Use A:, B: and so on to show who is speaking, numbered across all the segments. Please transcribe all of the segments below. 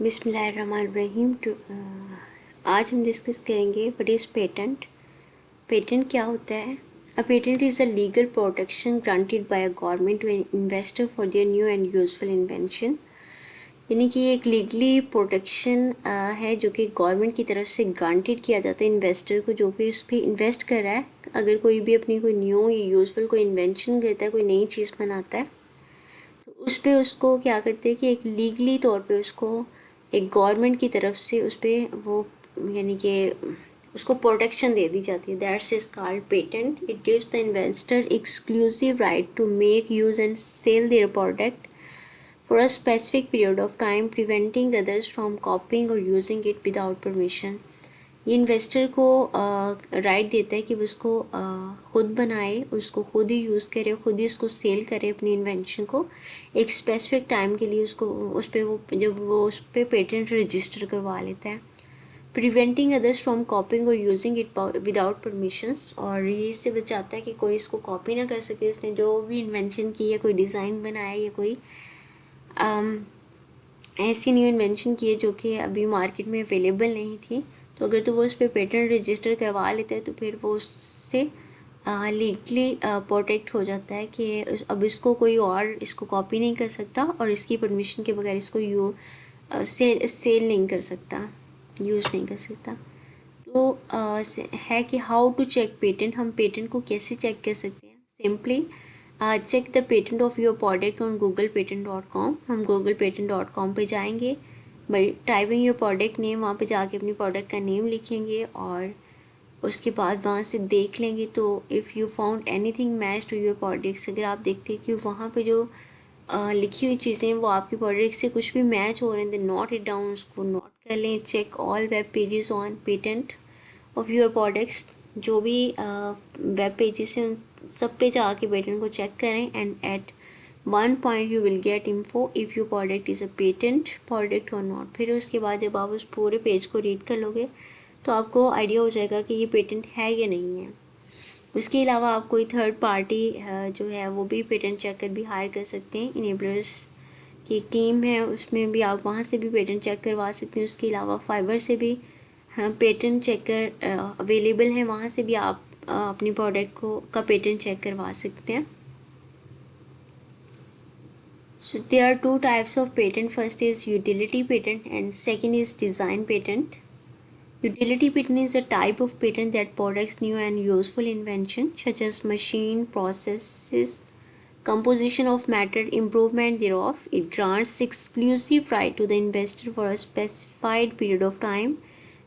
A: बिस्मिल्लाहिर्रहमानिर्रहीम। आज हम डिस्कस करेंगे व्हाट इज़ पेटेंट। पेटेंट क्या होता है? A patent is a legal protection granted by a government to an investor for their new and useful invention. यानी कि एक लीगली प्रोटेक्शन है जो कि गवर्नमेंट की तरफ से ग्रांटेड किया जाता है इन्वेस्टर को, जो कि उस पर इन्वेस्ट कर रहा है। अगर कोई भी अपनी कोई न्यू या यूजफुल कोई इन्वेंशन करता है, कोई नई चीज़ बनाता है, तो उस पे उसको क्या करते हैं कि एक लीगली तौर पे उसको एक गवर्नमेंट की तरफ से उस पर वो यानी कि उसको प्रोटेक्शन दे दी जाती है। That's is called patent. It gives the investor exclusive right to make use and sell their product for a specific period of time, preventing others from copying और यूजिंग इट विदाउट परमिशन। ये investor को right देता है कि वो उसको खुद बनाए, उसको खुद ही यूज़ करे, खुद ही उसको सेल करे अपनी इन्वेंशन को एक स्पेसिफिक टाइम के लिए। उसको उस पर वो जब वो उस पर पेटेंट रजिस्टर करवा लेता है, प्रिवेंटिंग अदर्स फ्रॉम कॉपिंग और यूजिंग इट विदाउट परमिशंस। और ये इससे बचाता है कि कोई इसको कॉपी ना कर सके। उसने जो भी इन्वेंशन की है, कोई डिज़ाइन बनाया या कोई ऐसी न्यू इन्वेंशन की है जो कि अभी मार्केट में अवेलेबल नहीं थी, तो अगर तो वो उस पर पेटेंट रजिस्टर करवा लेते हैं तो फिर वो उससे लीगली प्रोटेक्ट हो जाता है कि अब इसको कोई और इसको कॉपी नहीं कर सकता और इसकी परमिशन के बगैर इसको सेल नहीं कर सकता, यूज़ नहीं कर सकता। तो है कि हाउ टू चेक पेटेंट। हम पेटेंट को कैसे चेक कर सकते हैं? Simply check the patent of your product on googlepatent.com। हम googlepatent.com पे जाएंगे, but typing your product name, वहाँ पे जाके अपनी प्रोडक्ट का नेम लिखेंगे और उसके बाद वहाँ से देख लेंगे। तो if you found anything match to your products, अगर आप देखते हैं कि वहाँ पे जो लिखी हुई चीज़ें वो आपकी प्रोडक्ट से कुछ भी मैच हो रहे हैं, देन नोट इट डाउन, उसको नोट कर लें। Check all web pages on patent of your products. जो भी वेब पेजेस हैं उन सब पे जाके पेटेंट को चेक करें। And at one point you will get info if your product is a patent product और नॉट। फिर उसके बाद जब आप उस पूरे पेज को रीड कर लोगे तो आपको आइडिया हो जाएगा कि ये पेटेंट है या नहीं है। उसके अलावा आप कोई थर्ड पार्टी जो है वो भी पेटेंट चेकर भी हायर कर सकते हैं। इनेबलर्स की एक टीम है, उसमें भी आप वहाँ से भी पेटेंट चेक करवा सकते हैं। उसके अलावा फाइबर से भी पेटेंट चेकर अवेलेबल है, वहाँ से भी आप अपनी प्रोडक्ट को का पेटेंट चेक करवा सकते हैं। So there are two types of patent. First is utility patent and second is design patent. Utility patent is a type of patent that protects new and useful invention such as machine, processes, composition of matter, improvement thereof. It grants exclusive right to the investor for a specified period of time,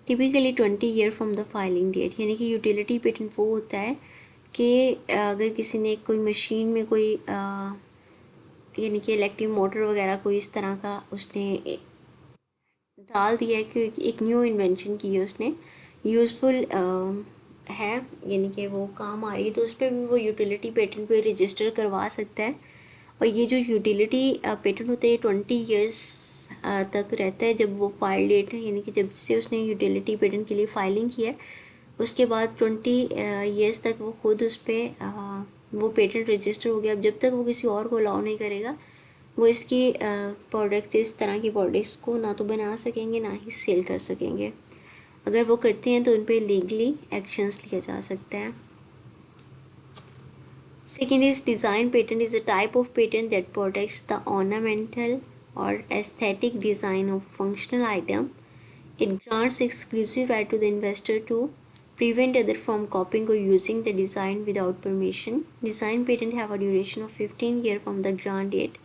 A: typically 20 year from the filing date। यानी कि utility patent वो होता है कि अगर किसी ने कोई मशीन में कोई यानी कि इलेक्ट्रिक मोटर वगैरह कोई इस तरह का उसने डाल दिया है कि एक न्यू इन्वेंशन की है उसने, यूज़फुल है यानी कि वो काम आ रही है, तो उस पर भी वो यूटिलिटी पेटेंट पे रजिस्टर करवा सकता है। और ये जो यूटिलिटी पेटेंट होता है ये 20 ईयर्स तक रहता है जब वो फाइल डेट है, यानी कि जब से उसने यूटिलिटी पेटेंट के लिए फाइलिंग किया है उसके बाद 20 ईयर्स तक वो खुद उस पर वो पेटेंट रजिस्टर हो गया। अब जब तक वो किसी और को अलाउ नहीं करेगा वो इसकी प्रोडक्ट इस तरह की प्रोडक्ट्स को ना तो बना सकेंगे ना ही सेल कर सकेंगे। अगर वो करते हैं तो उन पर लीगली एक्शंस लिया जा सकता है। Second is design patent is a type of patent that protects the ornamental or aesthetic design of functional item. It grants exclusive right to the investor to prevent other from copying or using the design without permission. Design patent have a duration of 15 years from the grant date.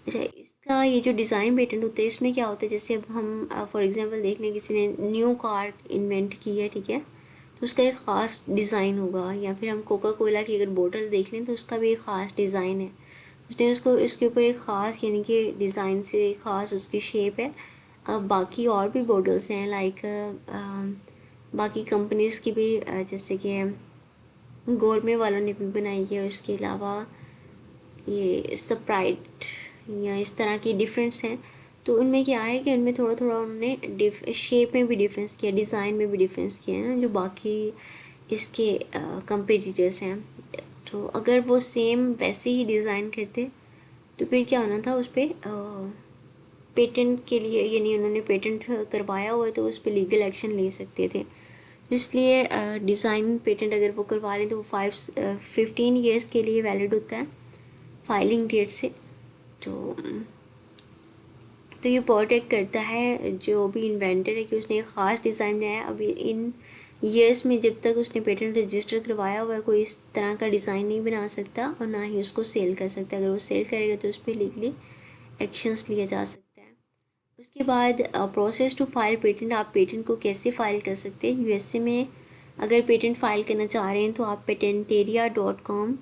A: अच्छा, इसका ये जो design patent होते हैं इसमें क्या होता है, जैसे अब हम फॉर एग्जांपल देख लें किसी ने न्यू कार इन्वेंट की है, ठीक है, तो उसका एक ख़ास डिज़ाइन होगा। या फिर हम कोका कोला की अगर बोतल देख लें तो उसका भी एक ख़ास डिज़ाइन है, उसने उसको इसके ऊपर एक ख़ास यानी कि डिज़ाइन से ख़ास उसकी शेप है। अब बाकी और भी बोटल्स हैं लाइक बाकी कंपनीज़ की भी जैसे कि गोरमे वालों ने भी बनाई है। उसके अलावा ये स्प्राइट या इस तरह की डिफरेंस हैं, तो उनमें क्या है कि उनमें थोड़ा थोड़ा उन्होंने शेप में भी डिफरेंस किया, डिज़ाइन में भी डिफरेंस किया है ना, जो बाकी इसके कंपिटिटर्स हैं। तो अगर वो सेम वैसे ही डिज़ाइन करते तो फिर क्या होना था, उस पर पेटेंट के लिए, यानी उन्होंने पेटेंट करवाया हुआ है तो उस पर लीगल एक्शन ले सकते थे। इसलिए डिज़ाइन पेटेंट अगर वो करवा लें तो वो 15 ईयर्स के लिए वैलिड होता है फाइलिंग डेट से। तो ये प्रोटेक्ट करता है जो भी इन्वेंटर है कि उसने एक ख़ास डिज़ाइन बनाया है। अभी इन ईयर्स में जब तक उसने पेटेंट रजिस्टर करवाया हुआ है कोई इस तरह का डिज़ाइन नहीं बना सकता और ना ही उसको सेल कर सकता। अगर वो सेल करेगा तो उस पर लीगली एक्शंस लिया जा सकता है। उसके बाद प्रोसेस टू फाइल पेटेंट, आप पेटेंट को कैसे फ़ाइल कर सकते हैं। यूएसए में अगर पेटेंट फ़ाइल करना चाह रहे हैं तो आप patenteria.com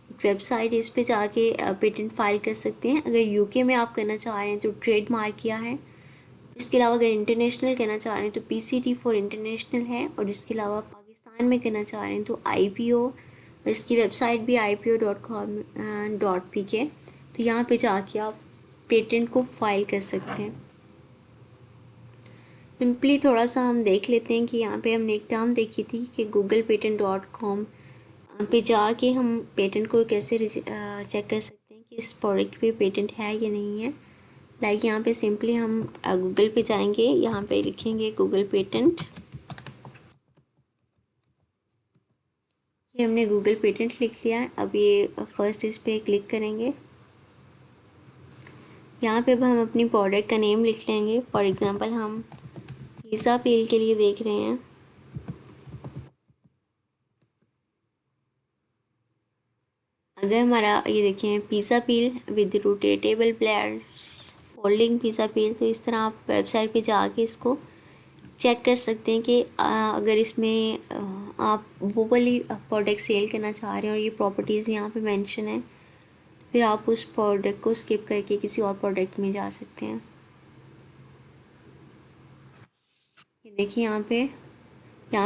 A: एक वेबसाइट, इस पे जाके पेटेंट फ़ाइल कर सकते हैं। अगर यूके में आप करना चाह रहे हैं तो ट्रेडमार्क किया है। इसके अलावा अगर इंटरनेशनल करना चाह रहे हैं तो पीसीटी फॉर इंटरनेशनल है। और इसके अलावा पाकिस्तान में करना चाह रहे हैं तो आईपीओ, और इसकी वेबसाइट भी ipo.com.pk। तो यहाँ पे जाके आप पेटेंट को फाइल कर सकते हैं। सिंपली थोड़ा सा हम देख लेते हैं कि यहाँ पे हमने एक टर्म देखी थी कि googlepatent.com पे जाके हम पेटेंट को कैसे चेक कर सकते हैं कि इस प्रोडक्ट पे पेटेंट है या नहीं है। लाइक यहाँ पे सिंपली हम गूगल पे जाएंगे, यहाँ पे लिखेंगे गूगल पेटेंट। ये हमने गूगल पेटेंट लिख लिया है। अब ये फर्स्ट इस पे क्लिक करेंगे। यहाँ पे अब हम अपनी प्रोडक्ट का नेम लिख लेंगे। फॉर एग्जांपल हम पिज़्ज़ा पील के लिए देख रहे हैं। अगर हमारा ये देखें pizza peel with rotatable blades folding pizza peel, तो इस तरह आप वेबसाइट पे जाके इसको चेक कर सकते हैं कि अगर इसमें आप वो वाली प्रोडक्ट सेल करना चाह रहे हैं और ये प्रॉपर्टीज़ यहाँ पे मेंशन है, फिर आप उस प्रोडक्ट को स्किप करके किसी और प्रोडक्ट में जा सकते हैं। ये देखिए यहाँ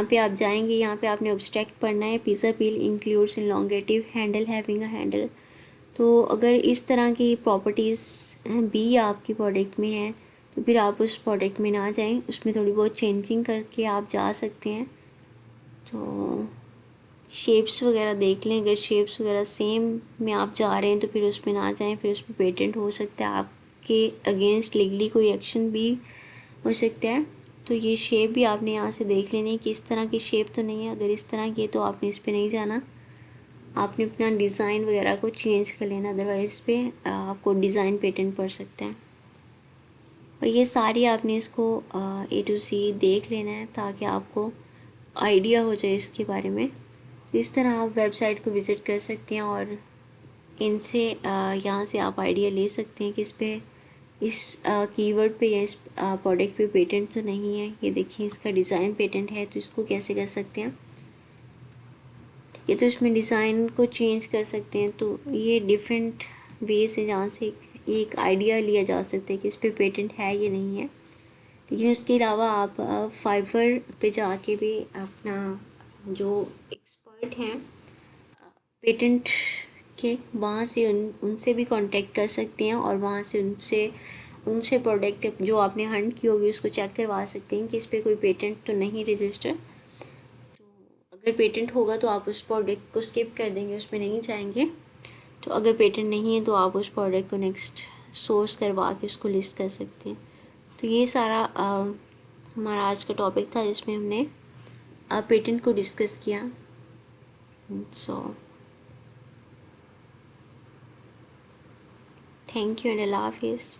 A: पे आप जाएंगे, यहाँ पे आपने ऑब्स्ट्रैक्ट पढ़ना है। Pizza peel includes elongative handle having a handle. तो अगर इस तरह की प्रॉपर्टीज़ भी आपकी प्रोडक्ट में है तो फिर आप उस प्रोडक्ट में ना जाएं, उसमें थोड़ी बहुत चेंजिंग करके आप जा सकते हैं। तो शेप्स वगैरह देख लें, अगर शेप्स वगैरह सेम में आप जा रहे हैं तो फिर उसमें ना जाएं, फिर उसमें पेटेंट हो सकता है, आपके अगेंस्ट लीगली कोई एक्शन भी हो सकता है। तो ये शेप भी आपने यहाँ से देख लेनी कि इस तरह की शेप तो नहीं है। अगर इस तरह की है तो आपने इस पर नहीं जाना, आपने अपना डिज़ाइन वगैरह को चेंज कर लेना, अदरवाइज़ इस पर आपको डिज़ाइन पेटेंट पड़ सकता है। और ये सारी आपने इसको A to C देख लेना है ताकि आपको आइडिया हो जाए इसके बारे में। तो इस तरह आप वेबसाइट को विज़िट कर सकते हैं और इनसे यहाँ से आप आइडिया ले सकते हैं कि इस पे इस कीवर्ड पे या इस प्रोडक्ट पे पेटेंट तो नहीं है। ये देखिए इसका डिज़ाइन पेटेंट है, तो इसको कैसे कर सकते हैं। ये तो इसमें डिज़ाइन को चेंज कर सकते हैं। तो ये डिफरेंट वेज है जहाँ से एक आइडिया लिया जा सकता है कि इस पे पेटेंट है या नहीं है। लेकिन उसके अलावा आप फाइवर पे जाके भी अपना जो एक्सपर्ट हैं पेटेंट के, वहाँ से उनसे भी कांटेक्ट कर सकते हैं और वहाँ से उनसे प्रोडक्ट जो आपने हंट की होगी उसको चेक करवा सकते हैं कि इस पर कोई पेटेंट तो नहीं रजिस्टर। तो अगर पेटेंट होगा तो आप उस प्रोडक्ट को स्किप कर देंगे, उसमें नहीं जाएंगे। तो अगर पेटेंट नहीं है तो आप उस प्रोडक्ट को नेक्स्ट सोर्स करवा के उसको लिस्ट कर सकते हैं। तो ये सारा हमारा आज का टॉपिक था जिसमें हमने पेटेंट को डिस्कस किया। सो थैंक यू एंड अल्लाह हाफिज़।